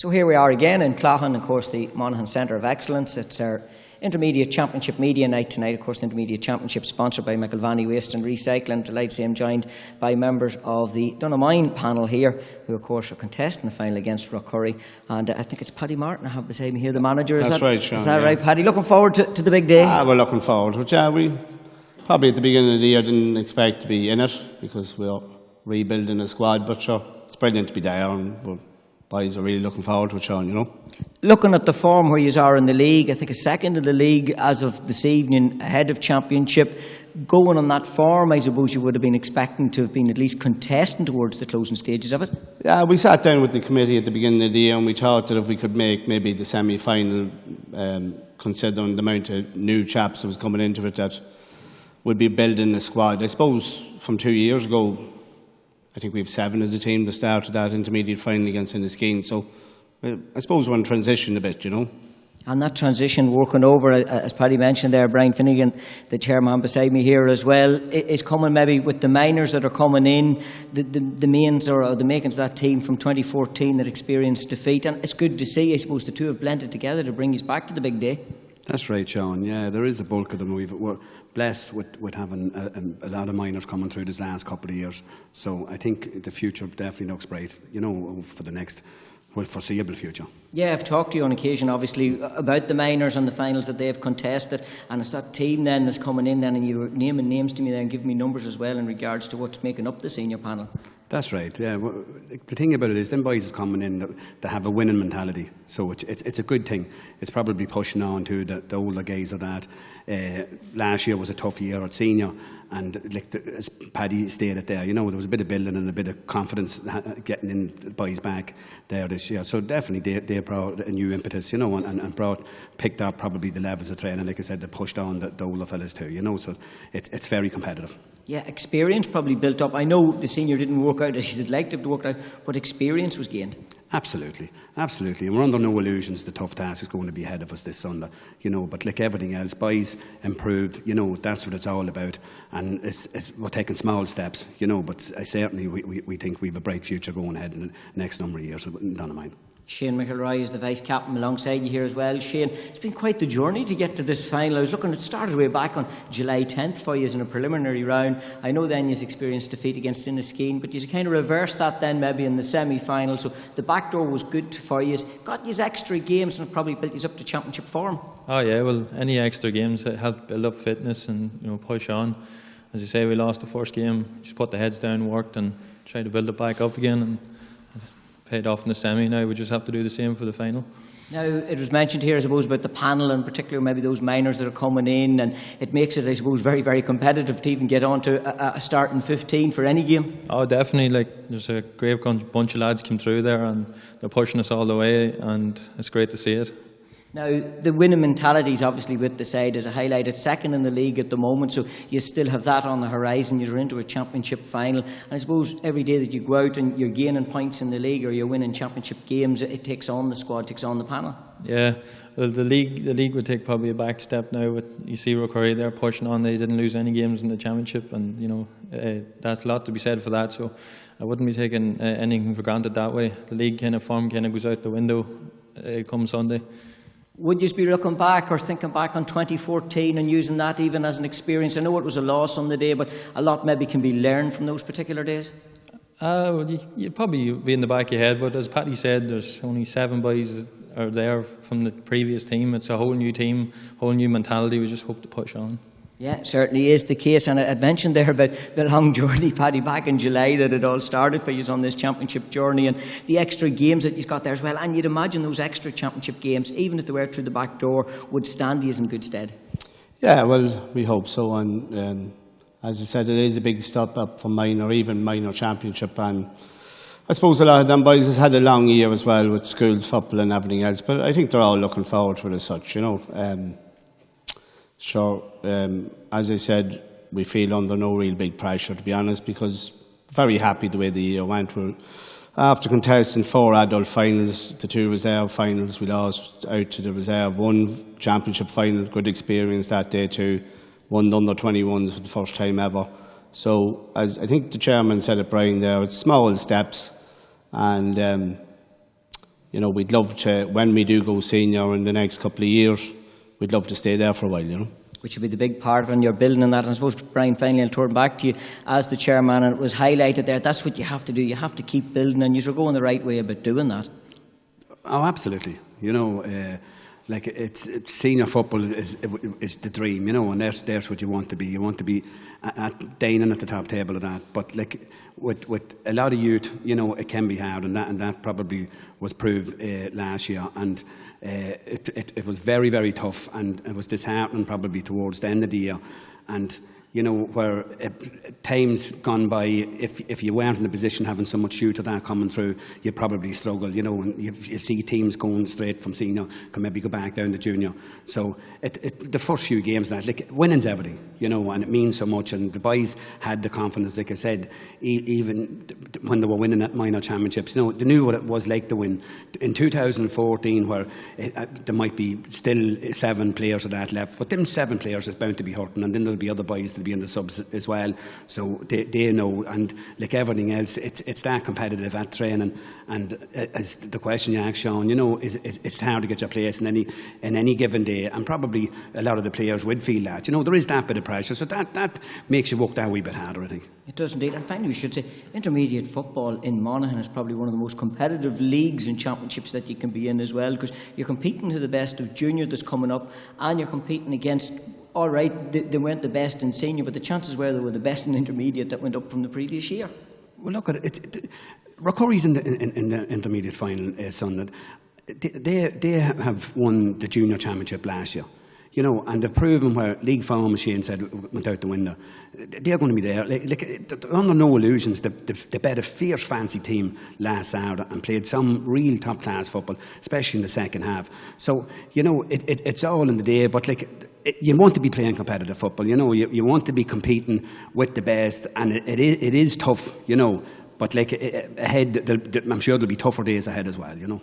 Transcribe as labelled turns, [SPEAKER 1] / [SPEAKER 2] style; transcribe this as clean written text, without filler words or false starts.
[SPEAKER 1] So here we are again in Clontibret, of course, the Monaghan Centre of Excellence. It's our Intermediate Championship Media Night tonight. Of course, the Intermediate Championship sponsored by McElvaney Waste and Recycling. Delighted to see I'm joined by members of the Donaghmoyne panel here, who of course are contesting the final against Rockcorry. And I think it's Paddy Martin I have beside me here, the manager.
[SPEAKER 2] That's right, Sean.
[SPEAKER 1] Is that right, Paddy? Looking forward to the big day?
[SPEAKER 2] We're looking forward. Which, we probably at the beginning of the year didn't expect to be in it because we're rebuilding a squad. But sure, it's brilliant to be there, and boys are really looking forward to it, Sean, you know.
[SPEAKER 1] Looking at the form where you are in the league, I think a second in the league as of this evening, ahead of championship. Going on that form, I suppose you would have been expecting to have been at least contesting towards the closing stages of it.
[SPEAKER 2] Yeah, we sat down with the committee at the beginning of the year and we thought that if we could make maybe the semi-final, considering the amount of new chaps that was coming into it, that would be building a squad. I suppose from 2 years ago, I think we have 7 of the team that started that intermediate final against Inniskeen. So I suppose we're in transition a bit, you know.
[SPEAKER 1] And that transition, working over, as Paddy mentioned there, Brian Finnegan, the chairman beside me here as well, is coming maybe with the minors that are coming in, the mains or the makings of that team from 2014 that experienced defeat. And it's good to see, I suppose, the two have blended together to bring us back to the big day.
[SPEAKER 3] That's right, Sean. Yeah, there is a bulk of them. We're blessed with having a lot of minors coming through this last couple of years. So I think the future definitely looks bright, you know, for the next foreseeable future. Yeah,
[SPEAKER 1] I've talked to you on occasion, obviously, about the minors and the finals that they've contested, and it's that team then that's coming in then, and you were naming names to me there and giving me numbers as well in regards to what's making up the senior panel.
[SPEAKER 3] That's right, yeah. Well, the thing about it is, them boys is coming in that have a winning mentality, so it's a good thing. It's probably pushing on to the older guys of that. Last year was a tough year at senior, and as Paddy stated there, you know, there was a bit of building and a bit of confidence getting in the boys back there this year. So definitely they brought a new impetus, you know, and picked up probably the levels of training. Like I said, they pushed on the older fellas too, you know, so it's very competitive.
[SPEAKER 1] Yeah, experience probably built up. I know the senior didn't work out as he'd liked to have worked out, but experience was gained.
[SPEAKER 3] Absolutely, absolutely. And we're under no illusions the tough task is going to be ahead of us this Sunday, you know, but like everything else, boys improve, you know, that's what it's all about. And we're taking small steps, you know, but certainly we think we have a bright future going ahead in the next number of years in Donaghmoyne.
[SPEAKER 1] Shane Mc Elroy is the vice captain alongside you here as well. Shane, it's been quite the journey to get to this final. I was looking, it started way back on July 10th for you in a preliminary round. I know then you experienced defeat against Inniskeen, but you kind of reversed that then maybe in the semi-final. So the back door was good for you. Got these extra games and probably built you up to championship form.
[SPEAKER 4] Oh yeah, well, any extra games help build up fitness and, you know, push on. As you say, we lost the first game, just put the heads down, worked and tried to build it back up again, and paid off in the semi. Now we just have to do the same for the final.
[SPEAKER 1] Now, it was mentioned here, I suppose, about the panel, and particularly maybe those minors that are coming in, and it makes it, I suppose, very, very competitive to even get on to a starting 15 for any game.
[SPEAKER 4] Oh, definitely. Like, there's a great bunch of lads came through there, and they're pushing us all the way, and it's great to see it.
[SPEAKER 1] Now, the winning mentality is obviously with the side as a highlight. It's second in the league at the moment, so you still have that on the horizon. You're into a championship final. And I suppose every day that you go out and you're gaining points in the league or you're winning championship games, it takes on the squad, takes on the panel. Yeah,
[SPEAKER 4] well, the league would take probably a back step now. With, you see Rockcorry, they're pushing on. They didn't lose any games in the championship, and you know that's a lot to be said for that. So I wouldn't be taking anything for granted that way. The league kind of form kind of goes out the window come Sunday.
[SPEAKER 1] Would you be looking back or thinking back on 2014 and using that even as an experience? I know it was a loss on the day, but a lot maybe can be learned from those particular days.
[SPEAKER 4] Well, you'd probably be in the back of your head, but as Paddy said, there's only 7 boys are there from the previous team. It's a whole new team, whole new mentality. We just hope to push on.
[SPEAKER 1] Yeah, it certainly is the case. And I mentioned there about the long journey, Paddy, back in July that it all started for you on this championship journey, and the extra games that you've got there as well. And you'd imagine those extra championship games, even if they were through the back door, would stand you in good stead.
[SPEAKER 2] Yeah, well, we hope so. And as I said, it is a big step up from minor, even minor championship. And I suppose a lot of them boys has had a long year as well with schools, football and everything else. But I think they're all looking forward to it as such, you know. Sure, as I said, we feel under no real big pressure, to be honest, because very happy the way the year went. We're after contesting 4 adult finals, the 2 reserve finals, we lost out to the reserve 1 championship final, good experience that day too, won the under 21s for the first time ever. So, as I think the chairman said it, Brian, there, it's small steps, and you know, we'd love to, when we do go senior in the next couple of years, we'd love to stay there for a while, you know.
[SPEAKER 1] Which would be the big part when you're building on that. And I suppose, Brian, finally, I'll turn back to you as the chairman, and it was highlighted there, that's what you have to do. You have to keep building, and you're going the right way about doing that.
[SPEAKER 3] Oh, absolutely. You know, like it's senior football is the dream, you know, and there's what you want to be. You want to be dining at the top table of that. But like with a lot of youth, you know, it can be hard, and that probably was proved last year. And it was very, very tough, and it was disheartening probably towards the end of the year. And you know, where times gone by, if you weren't in a position having so much youth of that coming through, you'd probably struggle, you know, and you see teams going straight from senior, can maybe go back down to junior. So the first few games, like winning's everything, you know, and it means so much, and the boys had the confidence, like I said, even when they were winning at minor championships, you know, they knew what it was like to win. In 2014, where there might be still 7 players of that left, but them 7 players is bound to be hurting, and then there'll be other boys be in the subs as well, so they know. And like everything else, it's that competitive at training. And as the question you asked, Sean, you know, it's hard to get your place in any given day, and probably a lot of the players would feel that. You know, there is that bit of pressure, so that makes you work that wee bit harder, I think.
[SPEAKER 1] It does indeed. And finally, we should say intermediate football in Monaghan is probably one of the most competitive leagues and championships that you can be in as well, because you're competing to the best of junior that's coming up, and you're competing against, all right, they weren't the best in senior, but the chances were they were the best in intermediate that went up from the previous year.
[SPEAKER 3] Well, look at it. Rockcorry's in the intermediate final, son. They have won the junior championship last year. You know, and they've proven where league form, as Shane said, went out the window. They're going to be there. Like, under no illusions, they bet a fierce fancy team last Saturday and played some real top-class football, especially in the second half. So, you know, it's all in the day, but like, you want to be playing competitive football, you know, you want to be competing with the best, and it is tough, you know, but like ahead, I'm sure there'll be tougher days ahead as well, you know.